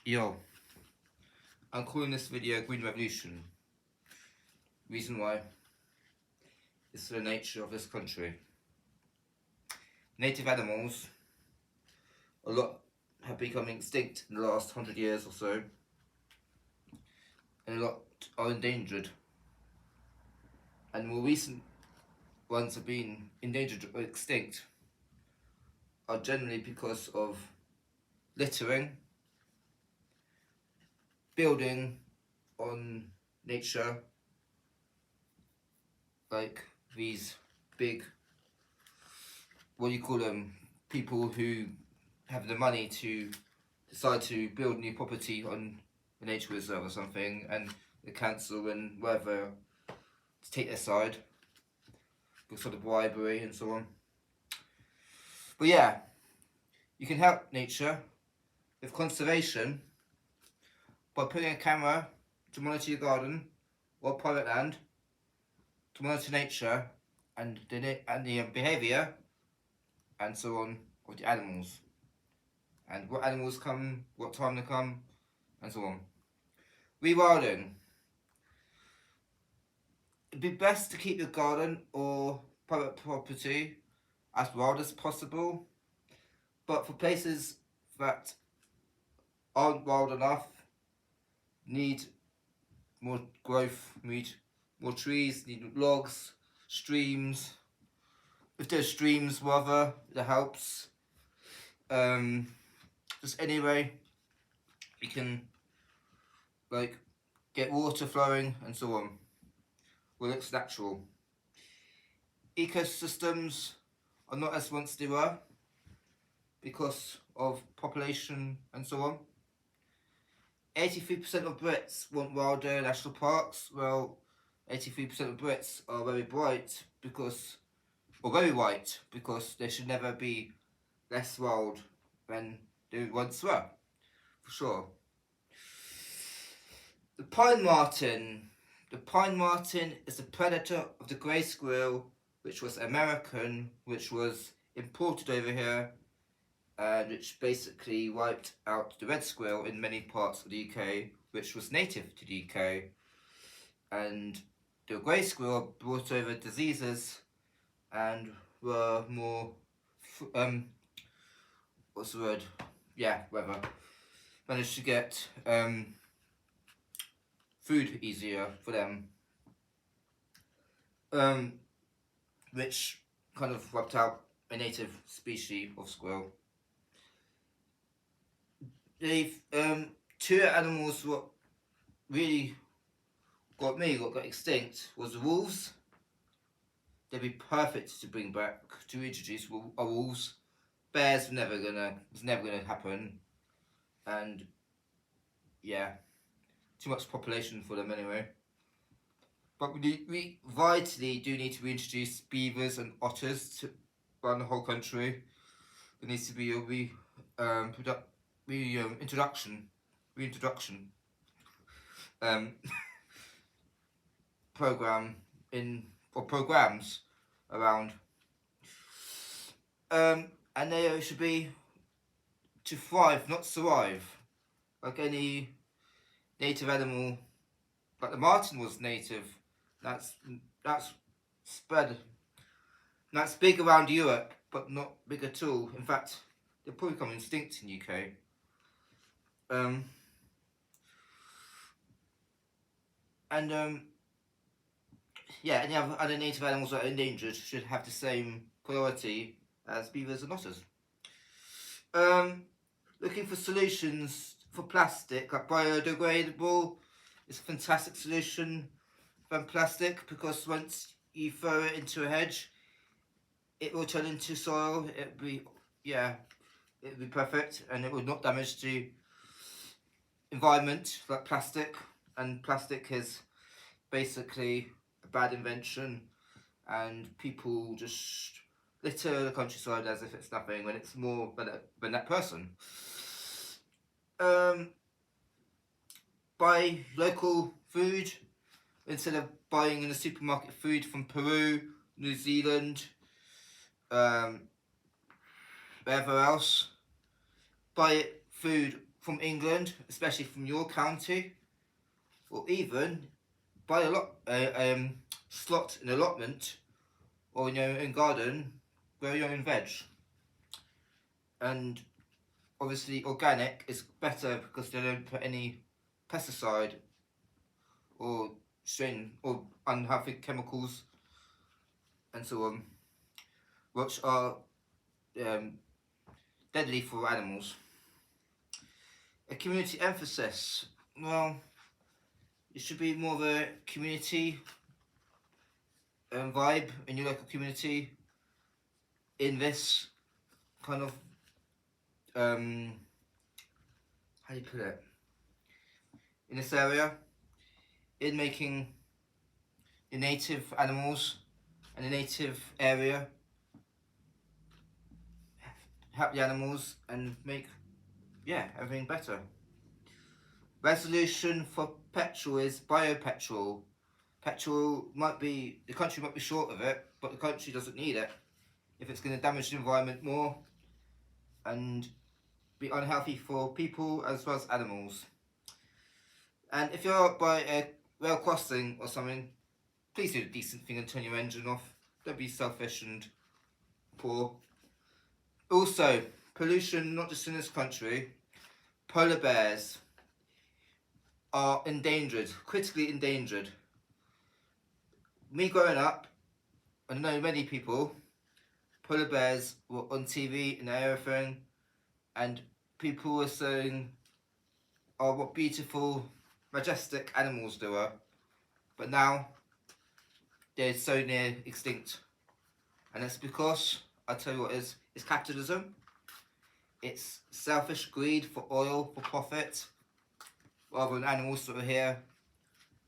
Yo, I'm calling this video Green Revolution. Reason why is the nature of this country. Native animals, a lot have become extinct in the last 100 years or so, and a lot are endangered. And more recent ones have been endangered or extinct are generally because of littering, building on nature, like these big, what do you call them, people who have the money to decide to build new property on a nature reserve or something, and the council and whatever to take their side because of the bribery and so on. But yeah, you can help nature with conservation by putting a camera to monitor your garden or private land, to monitor nature and the behaviour and so on of the animals, and what animals come, what time they come, and so on. Rewilding. It'd be best to keep your garden or private property as wild as possible, but for places that aren't wild enough, need more growth, need more trees, need logs, streams. If there's streams, rather, that helps. Just anyway, you can like get water flowing and so on. Well, it's natural. Ecosystems are not as once they were because of population and so on. 83% of Brits want wilder national parks. Well, 83% of Brits are very bright because, or very white, because they should never be less wild than they once were, for sure. The Pine Marten. The Pine Marten is a predator of the grey squirrel, which was American, which was imported over here, and which basically wiped out the red squirrel in many parts of the UK, which was native to the UK. And the grey squirrel brought over diseases and were more, what's the word? Yeah, whatever. Managed to get food easier for them, which kind of wiped out a native species of squirrel. They've two animals what really got extinct was the wolves. They'd be perfect to bring back, to introduce wolves. Bears it's never gonna happen, and yeah, too much population for them anyway. But we vitally do need to reintroduce beavers and otters to around the whole country. There needs to be a reintroduction program or programs around, and they should be to thrive, not survive, like any native animal. Like the marten was native. That's spread. That's big around Europe, but not big at all. In fact, they'll probably become extinct in the UK. Yeah, any other native animals that are endangered should have the same priority as beavers and otters. Looking for solutions for plastic, like biodegradable is a fantastic solution than plastic, because once you throw it into a hedge, it will turn into soil. It'd be perfect, and it would not damage the environment like plastic. And plastic is basically a bad invention, and people just litter the countryside as if it's nothing when it's more than that person. Buy local food instead of buying in the supermarket food from Peru, New Zealand, wherever else. Buy food from England, especially from your county, or even buy slot in allotment, or in your own garden, grow your own veg. And obviously organic is better because they don't put any pesticide or unhealthy chemicals and so on, which are deadly for animals. A community emphasis. Well, it should be more of a community vibe in your local community in this kind of how do you put it, in this area, in making the native animals and the native area help the animals and make everything better. Resolution for petrol is biopetrol. Petrol the country might be short of it, but the country doesn't need it if it's going to damage the environment more and be unhealthy for people as well as animals. And if you're by a rail crossing or something, please do the decent thing and turn your engine off. Don't be selfish and poor. Also, pollution, not just in this country. Polar bears are endangered, critically endangered. Me growing up, I know many people, polar bears were on TV and everything, and people were saying, oh, what beautiful, majestic animals they were. But now, they're so near extinct. And it's because, I'll tell you what it is, it's capitalism. It's selfish greed for oil, for profit, rather than animals that were here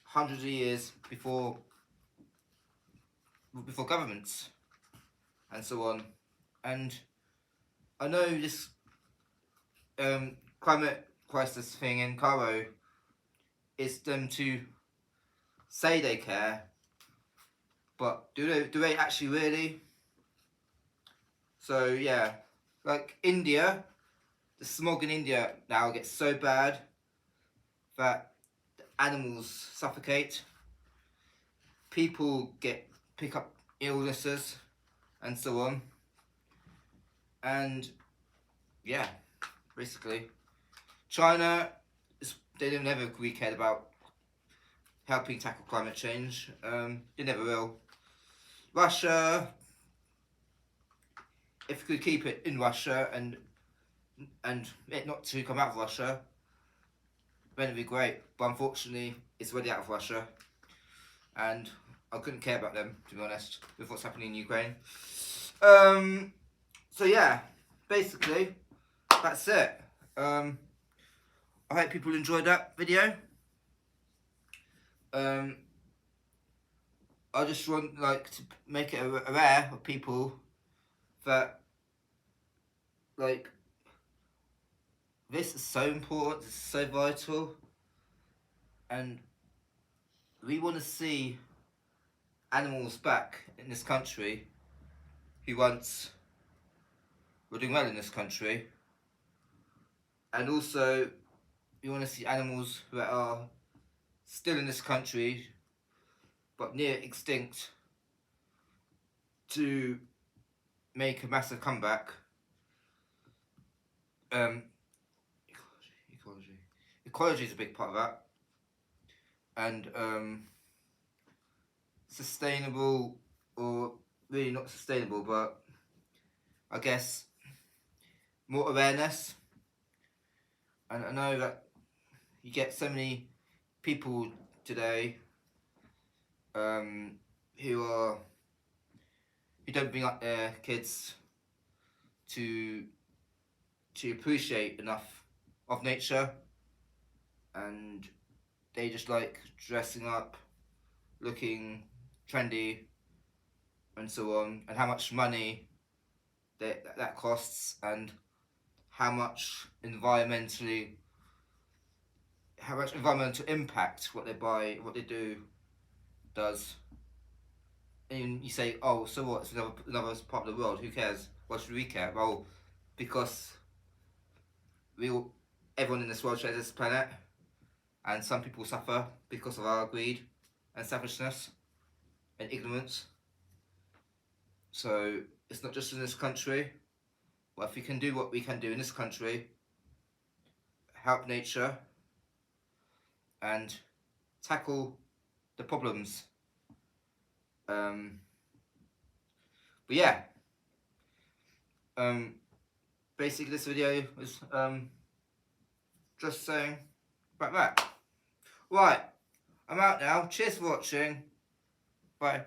hundreds of years before governments and so on. And I know this climate crisis thing in Cairo is them to say they care, but do they actually really? So yeah, like India, the smog in India now gets so bad that animals suffocate, people pick up illnesses and so on. And yeah, basically China, they never really cared about helping tackle climate change. They never will. Russia, if we could keep it in Russia and it not to come out of Russia, then it'd be great. But unfortunately, it's already out of Russia, and I couldn't care about them, to be honest, with what's happening in Ukraine. So yeah, basically, that's it. I hope people enjoyed that video. I just want to make it aware of people that this is so important, it's so vital, and we want to see animals back in this country who once were doing well in this country, and also we want to see animals that are still in this country but near extinct to make a massive comeback. Ecology is a big part of that, and sustainable, or really not sustainable, but I guess more awareness. And I know that you get so many people today who don't bring up their kids to appreciate enough of nature, and they just like dressing up, looking trendy and so on, and how much money that costs, and how much environmental impact what they buy, what they do does. And you say, oh, so what, it's another part of the world, who cares? Why should we care? Well, because everyone in this world shares this planet, and some people suffer because of our greed and selfishness and ignorance. So it's not just in this country. Well, if we can do what we can do in this country, help nature and tackle the problems. But yeah, basically this video was just saying about that. Right, I'm out now. Cheers for watching. Bye.